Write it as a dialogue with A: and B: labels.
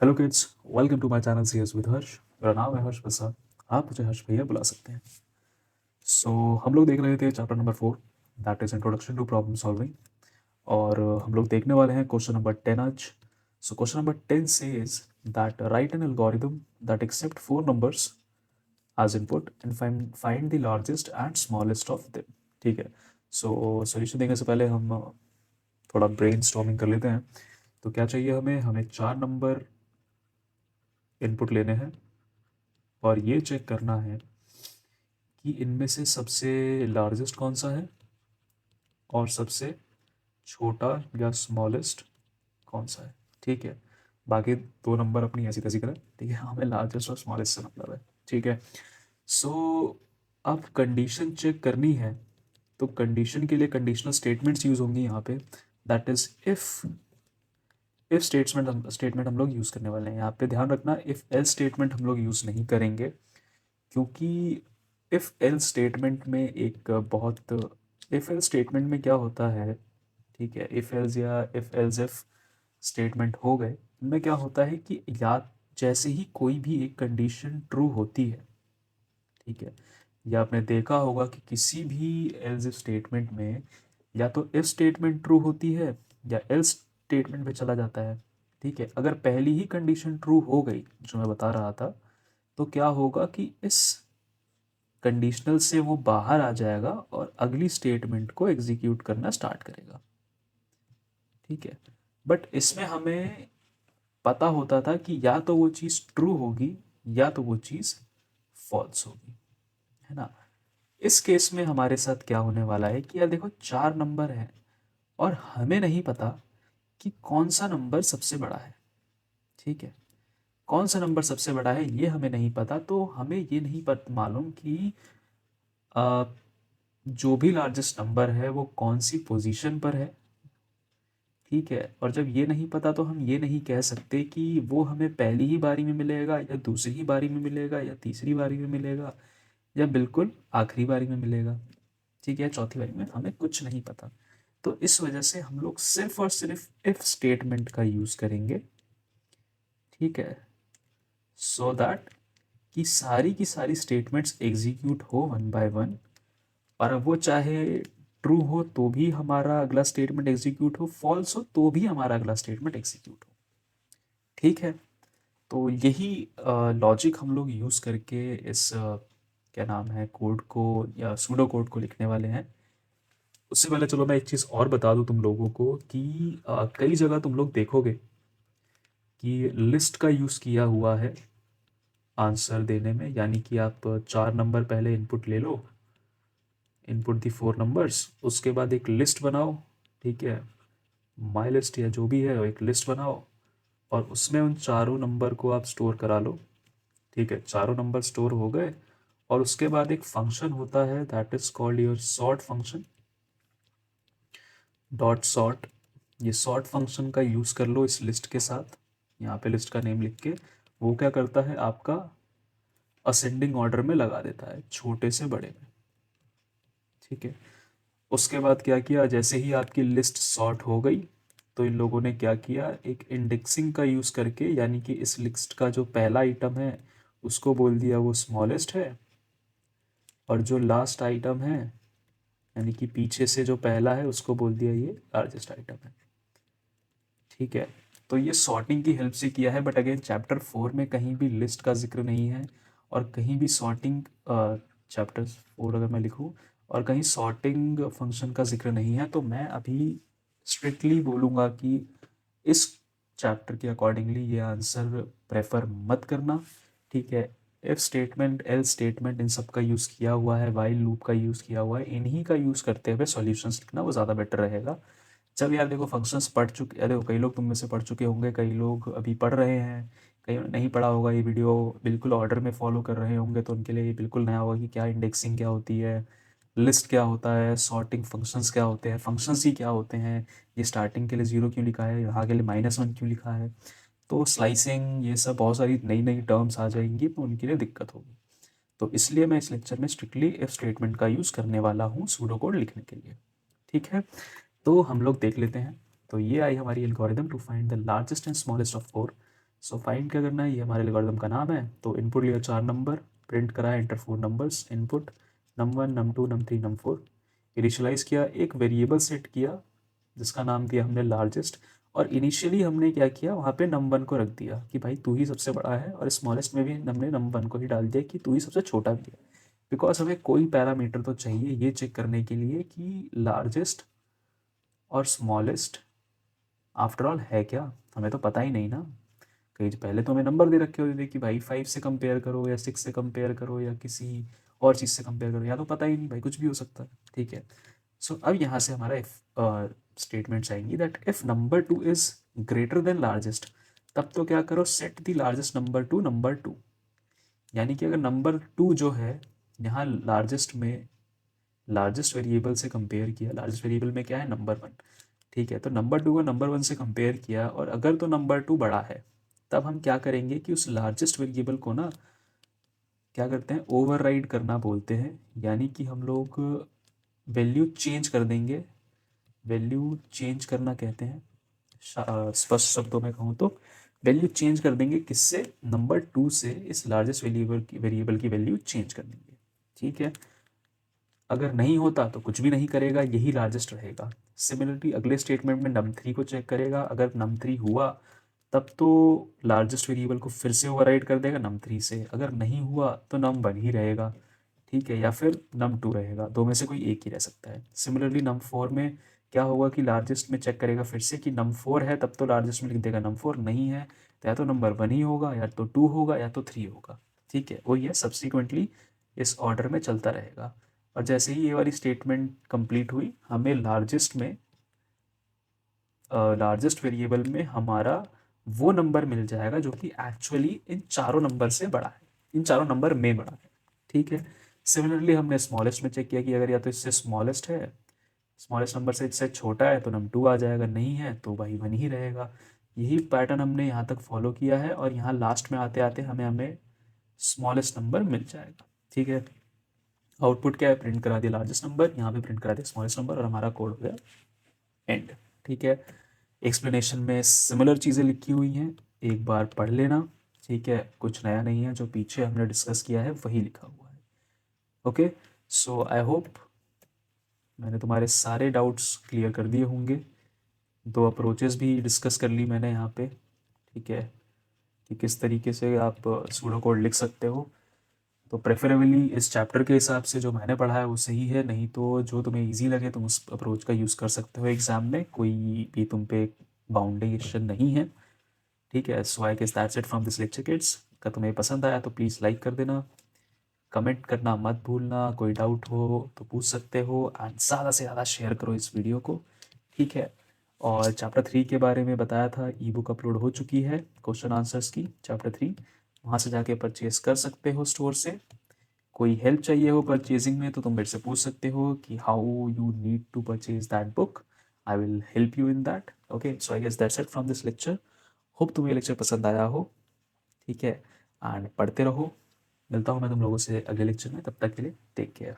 A: Hello kids, welcome to my channel CS with Harsh. मेरा नाम है हर्ष प्रसाद। आप मुझे हर्ष भैया बुला सकते हैं। सो हम लोग देख रहे थे chapter number 4, that is introduction to problem solving. और हम लोग देखने वाले हैं क्वेश्चन नंबर 10 आज। So question number 10 says that write an algorithm that accept 4 numbers as input and find the largest and smallest of them। ठीक है। So solution देने से पहले हम थोड़ा ब्रेनस्टॉर्मिंग कर लेते हैं। तो क्या चाहिए हमें 4 नंबर इनपुट लेने हैं और ये चेक करना है कि इनमें से सबसे लार्जेस्ट कौन सा है और सबसे छोटा या स्मॉलेस्ट कौन सा है। ठीक है। बाकी दो नंबर अपनी ऐसी तैसी करें। ठीक है, हमें लार्जेस्ट और स्मॉलेस्ट से मतलब है। ठीक है। सो अब कंडीशन चेक करनी है तो कंडीशन के लिए कंडीशनल स्टेटमेंट्स यूज होंगी यहाँ पे। दैट इज इफ स्टेटमेंट हम लोग यूज़ करने वाले हैं। यहाँ पे ध्यान रखना, इफ एल्स स्टेटमेंट हम लोग यूज़ नहीं करेंगे, क्योंकि इफ़ एल स्टेटमेंट में एक बहुत इफ़ एल स्टेटमेंट में क्या होता है। ठीक है, इफ़ एल्स या इफ़ एल्स इफ स्टेटमेंट हो गए, इनमें क्या होता है कि या जैसे ही कोई भी एक कंडीशन ट्रू होती है, ठीक है, या आपने देखा होगा कि किसी भी एल्स इफ स्टेटमेंट में या तो इफ स्टेटमेंट ट्रू होती है या एल्स स्टेटमेंट पे चला जाता है। ठीक है, अगर पहली ही कंडीशन ट्रू हो गई जो मैं बता रहा था, तो क्या होगा कि इस कंडीशनल से वो बाहर आ जाएगा और अगली स्टेटमेंट को एग्जीक्यूट करना स्टार्ट करेगा। ठीक है, बट इसमें हमें पता होता था कि या तो वो चीज़ ट्रू होगी या तो वो चीज़ फॉल्स होगी, है ना। इस केस में हमारे साथ क्या होने वाला है कि यार देखो, 4 नंबर है और हमें नहीं पता कि कौन सा नंबर सबसे बड़ा है। ठीक है, कौन सा नंबर सबसे बड़ा है ये हमें नहीं पता, तो हमें ये नहीं पता मालूम कि आ, जो भी लार्जेस्ट नंबर है वो कौन सी पोजीशन पर है। ठीक है, और जब ये नहीं पता तो हम ये नहीं कह सकते कि वो हमें पहली ही बारी में मिलेगा या दूसरी ही बारी में मिलेगा या तीसरी बारी में मिलेगा या बिल्कुल आखिरी बारी में मिलेगा। ठीक है, चौथी बारी में हमें कुछ नहीं पता। तो इस वजह से हम लोग सिर्फ और सिर्फ इफ स्टेटमेंट का यूज़ करेंगे। ठीक है, सो दैट कि सारी की सारी स्टेटमेंट्स एग्जीक्यूट हो वन बाय वन। और अब वो चाहे ट्रू हो तो भी हमारा अगला स्टेटमेंट एग्जीक्यूट हो, फॉल्स हो तो भी हमारा अगला स्टेटमेंट एग्जीक्यूट हो। ठीक है, तो यही लॉजिक हम लोग यूज़ करके इस क्या नाम है कोड को या सूडो कोड को लिखने वाले हैं। उससे पहले चलो मैं एक चीज़ और बता दूं तुम लोगों को कि कई जगह तुम लोग देखोगे कि लिस्ट का यूज़ किया हुआ है आंसर देने में। यानी कि आप 4 नंबर पहले इनपुट ले लो, इनपुट दी 4 नंबर्स, उसके बाद एक लिस्ट बनाओ। ठीक है, माई लिस्ट या जो भी है वो एक लिस्ट बनाओ और उसमें उन चारों नंबर को आप स्टोर करा लो। ठीक है, चारों नंबर स्टोर हो गए और उसके बाद एक फंक्शन होता है that is called your sort function, dot sort. ये सॉर्ट फंक्शन का यूज़ कर लो इस लिस्ट के साथ। यहाँ पे लिस्ट का नेम लिख के वो क्या करता है, आपका असेंडिंग ऑर्डर में लगा देता है, छोटे से बड़े में। ठीक है, उसके बाद क्या किया, जैसे ही आपकी लिस्ट सॉर्ट हो गई तो इन लोगों ने क्या किया, एक इंडेक्सिंग का यूज़ करके, यानी कि इस लिस्ट का जो पहला आइटम है उसको बोल दिया वो स्मॉलेस्ट है, और जो लास्ट आइटम है यानी कि पीछे से जो पहला है उसको बोल दिया ये लार्जेस्ट आइटम है। ठीक है, तो ये सॉर्टिंग की हेल्प से किया है, बट अगेन चैप्टर 4 में कहीं भी लिस्ट का जिक्र नहीं है और कहीं भी सॉर्टिंग, चैप्टर 4 अगर मैं लिखूँ और कहीं सॉर्टिंग फंक्शन का जिक्र नहीं है, तो मैं अभी स्ट्रिक्टली बोलूँगा कि इस चैप्टर के अकॉर्डिंगली ये आंसर प्रेफर मत करना। ठीक है, इफ स्टेटमेंट, एल स्टेटमेंट, इन सब का यूज़ किया हुआ है, वाइल लूप का यूज़ किया हुआ है, इन्हीं का यूज़ करते हुए सॉल्यूशंस लिखना वो ज़्यादा बेटर रहेगा। जब यार देखो फंक्शंस पढ़ चुके, देखो कई लोग तुम में से पढ़ चुके होंगे, कई लोग अभी पढ़ रहे हैं, कई नहीं पढ़ा होगा, ये वीडियो बिल्कुल ऑर्डर में फॉलो कर रहे होंगे तो उनके लिए ये बिल्कुल नया होगा कि क्या इंडेक्सिंग क्या होती है, लिस्ट क्या होता है, सॉर्टिंग फंक्शंस क्या होते हैं, फंक्शंस ही क्या होते हैं, ये स्टार्टिंग के लिए 0 क्यों लिखा है, यहाँ के लिए -1 क्यों लिखा है। तो स्लाइसिंग, ये सब बहुत सारी नई नई टर्म्स आ जाएंगी तो उनके लिए दिक्कत होगी। तो इसलिए मैं इस लेक्चर में स्ट्रिक्टली इफ स्टेटमेंट का यूज़ करने वाला हूँ सूडो कोड लिखने के लिए। ठीक है, तो हम लोग देख लेते हैं। तो ये आई हमारी algorithm to find the largest and smallest of 4। So find क्या करना है, ये हमारे एल्गोरिथम का नाम है। तो इनपुट लिया 4 नंबर, प्रिंट करा enter 4 numbers, input num1 num2 num3 num4, initialise किया, एक वेरिएबल सेट किया जिसका नाम दिया हमने लार्जेस्ट, और इनिशियली हमने क्या किया, वहाँ पे num1 को रख दिया कि भाई तू ही सबसे बड़ा है, और स्मॉलेस्ट में भी हमने num1 को ही डाल दिया कि तू ही सबसे छोटा भी है। बिकॉज हमें कोई पैरामीटर तो चाहिए ये चेक करने के लिए कि लार्जेस्ट और स्मॉलेस्ट आफ्टर ऑल है क्या, हमें तो पता ही नहीं ना। कहीं पहले तो हमें नंबर दे रखे होते थे कि भाई 5 से कंपेयर करो या 6 से कंपेयर करो या किसी और चीज़ से कंपेयर करो, या तो पता ही नहीं भाई, कुछ भी हो सकता है। ठीक है, सो अब यहाँ से हमारा इफ स्टेटमेंट्स आएंगी that if number 2 is greater than largest, तब तो क्या करो, set the largest number two number 2। यानी कि अगर नंबर 2 जो है यहाँ लार्जेस्ट में, लार्जेस्ट वेरिएबल से कंपेयर किया, लार्जेस्ट वेरिएबल में क्या है, नंबर 1। ठीक है, तो नंबर 2 को नंबर 1 से कंपेयर किया, और अगर तो नंबर 2 बड़ा है, तब हम क्या करेंगे कि उस लार्जेस्ट वेरिएबल को ना क्या करते हैं, ओवरराइड करना बोलते हैं। यानी कि हम लोग वैल्यू चेंज कर देंगे, वैल्यू चेंज करना कहते हैं, स्पष्ट शब्दों में कहूँ तो वैल्यू चेंज कर देंगे, किससे, नंबर 2 से इस लार्जेस्ट वेरिएबल की वैल्यू चेंज कर देंगे। ठीक है, अगर नहीं होता तो कुछ भी नहीं करेगा, यही लार्जेस्ट रहेगा। सिमिलरली अगले स्टेटमेंट में num3 को चेक करेगा, अगर num3 हुआ तब तो लार्जेस्ट वेरिएबल को फिर से ओवरराइड कर देगा num3 से, अगर नहीं हुआ तो num1 ही रहेगा। ठीक है, या फिर num2 रहेगा, दो में से कोई एक ही रह सकता है। सिमिलरली num4 में क्या होगा कि लार्जेस्ट में चेक करेगा फिर से कि num4 है, तब तो लार्जेस्ट में लिख देगा, num4 नहीं है तो या तो नंबर 1 ही होगा, या तो 2 होगा, या तो 3 होगा। ठीक है, वो ये सब्सिक्वेंटली इस ऑर्डर में चलता रहेगा। और जैसे ही ये वाली स्टेटमेंट कंप्लीट हुई, हमें लार्जेस्ट वेरिएबल में हमारा वो नंबर मिल जाएगा जो कि एक्चुअली इन चारों नंबर से बड़ा है, इन चारों नंबर में बड़ा है। ठीक है, सिमिलरली हमने स्मॉलेस्ट में चेक किया कि अगर या तो इससे स्मॉलेस्ट है, स्मॉलेस्ट नंबर से इससे छोटा है तो num2 आ जाएगा, नहीं है तो भाई 1 ही रहेगा। यही पैटर्न हमने यहाँ तक फॉलो किया है, और यहाँ लास्ट में आते आते हमें हमें स्मॉलेस्ट नंबर मिल जाएगा। ठीक है, आउटपुट क्या है, प्रिंट करा दिया लार्जेस्ट नंबर, यहाँ पे प्रिंट करा दिया स्मॉलेस्ट नंबर, और हमारा कोड हो गया एंड। ठीक है, एक्सप्लेनेशन में सिमिलर चीज़ें लिखी हुई हैं, एक बार पढ़ लेना। ठीक है, कुछ नया नहीं है, जो पीछे हमने डिस्कस किया है वही लिखा हुआ है। ओके, सो आई होप मैंने तुम्हारे सारे डाउट्स क्लियर कर दिए होंगे। दो अप्रोचेस भी डिस्कस कर ली मैंने यहाँ पे। ठीक है, कि किस तरीके से आप सूडो कोड लिख सकते हो। तो प्रेफरेबली इस चैप्टर के हिसाब से जो मैंने पढ़ा है वो सही है, नहीं तो जो तुम्हें इजी लगे तुम उस अप्रोच का यूज़ कर सकते हो एग्ज़ाम में, कोई भी तुम पे बाउंडेशन नहीं है। ठीक है, so I guess that's it from this lecture kids. अगर तुम्हें पसंद आया तो प्लीज़ लाइक कर देना, कमेंट करना मत भूलना, कोई डाउट हो तो पूछ सकते हो, एंड ज़्यादा से ज़्यादा शेयर करो इस वीडियो को। ठीक है, और चैप्टर 3 के बारे में बताया था, ई बुक अपलोड हो चुकी है क्वेश्चन आंसर्स की, चैप्टर 3 वहाँ से जाके परचेज कर सकते हो स्टोर से। कोई हेल्प चाहिए हो परचेजिंग में तो तुम मेरे से पूछ सकते हो कि how you need to purchase that book, I will help you in that. Okay, so I guess that's it from this lecture. Hope तुम्हें ये लेक्चर पसंद आया हो। ठीक है, एंड पढ़ते रहो। मिलता हूँ मैं तुम लोगों से अगले लेक्चर में, तब तक के लिए टेक केयर।